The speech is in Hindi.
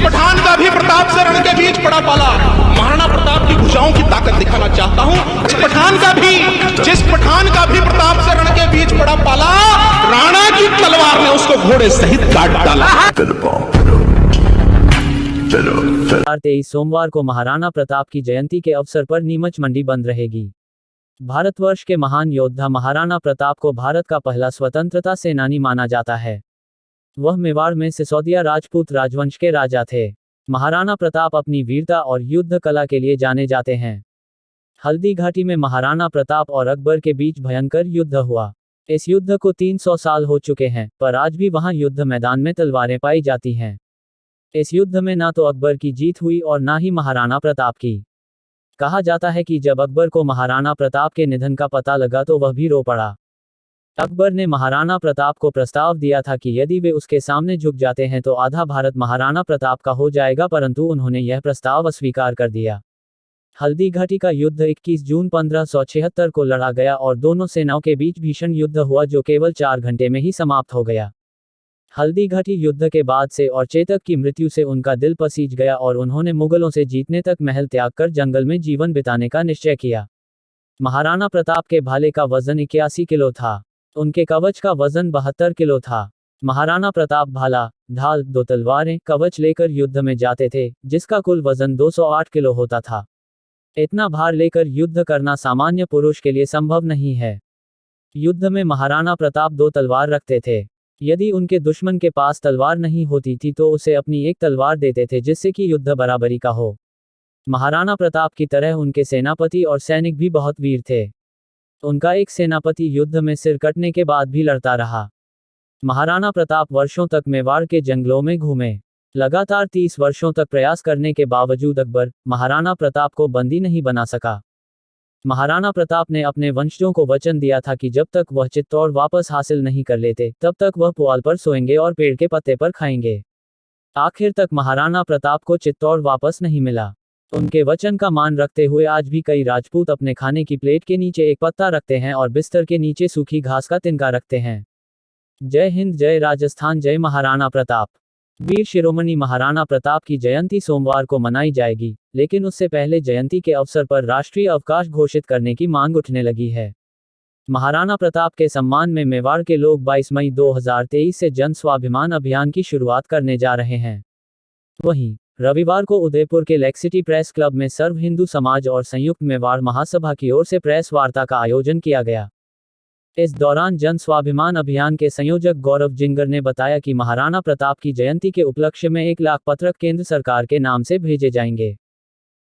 पठान का भी प्रताप से रण के बीच पड़ा पाला। महाराणा प्रताप की भुजाओं की ताकत दिखाना चाहता हूं। जिस पठान का भी प्रताप से रण के बीच पड़ा पाला, राणा की तलवार ने उसको घोड़े सहित काट डाला। 23 सोमवार को महाराणा प्रताप की जयंती के अवसर पर नीमच मंडी बंद रहेगी। भारतवर्ष के महान योद्धा महाराणा प्रताप को भारत का पहला स्वतंत्रता सेनानी माना जाता है। वह मेवाड़ में सिसोदिया राजपूत राजवंश के राजा थे। महाराणा प्रताप अपनी वीरता और युद्ध कला के लिए जाने जाते हैं। हल्दी घाटी में महाराणा प्रताप और अकबर के बीच भयंकर युद्ध हुआ। इस युद्ध को 300 साल हो चुके हैं, पर आज भी वहां युद्ध मैदान में तलवारें पाई जाती हैं। इस युद्ध में ना तो अकबर की जीत हुई और ना ही महाराणा प्रताप की। कहा जाता है कि जब अकबर को महाराणा प्रताप के निधन का पता लगा तो वह भी रो पड़ा। अकबर ने महाराणा प्रताप को प्रस्ताव दिया था कि यदि वे उसके सामने झुक जाते हैं तो आधा भारत महाराणा प्रताप का हो जाएगा, परंतु उन्होंने यह प्रस्ताव अस्वीकार कर दिया। हल्दी घाटी का युद्ध 21 जून 1576 को लड़ा गया और दोनों सेनाओं के बीच भीषण युद्ध हुआ जो केवल 4 घंटे में ही समाप्त हो गया। हल्दी घाटी युद्ध के बाद से और चेतक की मृत्यु से उनका दिल पसीज गया और उन्होंने मुगलों से जीतने तक महल त्याग कर जंगल में जीवन बिताने का निश्चय किया। महाराणा प्रताप के भाले का वजन 81 किलो था। उनके कवच का वजन 72 किलो था। महाराणा प्रताप भाला, ढाल, 2 तलवारें, कवच लेकर युद्ध में जाते थे, जिसका कुल वजन 208 किलो होता था। इतना भार लेकर युद्ध करना सामान्य पुरुष के लिए संभव नहीं है। युद्ध में महाराणा प्रताप 2 तलवार रखते थे। यदि उनके दुश्मन के पास तलवार नहीं होती थी तो उसे अपनी एक तलवार देते थे जिससे कि युद्ध बराबरी का हो। महाराणा प्रताप की तरह उनके सेनापति और सैनिक भी बहुत वीर थे। उनका एक सेनापति युद्ध में सिर कटने के बाद भी लड़ता रहा। महाराणा प्रताप वर्षों तक मेवाड़ के जंगलों में घूमे। लगातार 30 वर्षों तक प्रयास करने के बावजूद अकबर महाराणा प्रताप को बंदी नहीं बना सका। महाराणा प्रताप ने अपने वंशजों को वचन दिया था कि जब तक वह चित्तौड़ वापस हासिल नहीं कर लेते तब तक वह पुआल पर सोएंगे और पेड़ के पत्ते पर खाएंगे। आखिर तक महाराणा प्रताप को चित्तौड़ वापस नहीं मिला। उनके वचन का मान रखते हुए आज भी कई राजपूत अपने खाने की प्लेट के नीचे एक पत्ता रखते हैं और बिस्तर के नीचे सूखी घास का तिनका रखते हैं। जय हिंद, जय राजस्थान, जय महाराणा प्रताप। वीर शिरोमणि महाराणा प्रताप की जयंती सोमवार को मनाई जाएगी, लेकिन उससे पहले जयंती के अवसर पर राष्ट्रीय अवकाश घोषित करने की मांग उठने लगी है। महाराणा प्रताप के सम्मान में मेवाड़ के लोग 22 मई 2023 से जन स्वाभिमान अभियान की शुरुआत करने जा रहे हैं। वहीं रविवार को उदयपुर के लेक्सिटी प्रेस क्लब में सर्व हिंदू समाज और संयुक्त मेवाड़ महासभा की ओर से प्रेस वार्ता का आयोजन किया गया। इस दौरान जन स्वाभिमान अभियान के संयोजक गौरव जिंगर ने बताया कि महाराणा प्रताप की जयंती के उपलक्ष्य में 1 लाख पत्रक केंद्र सरकार के नाम से भेजे जाएंगे।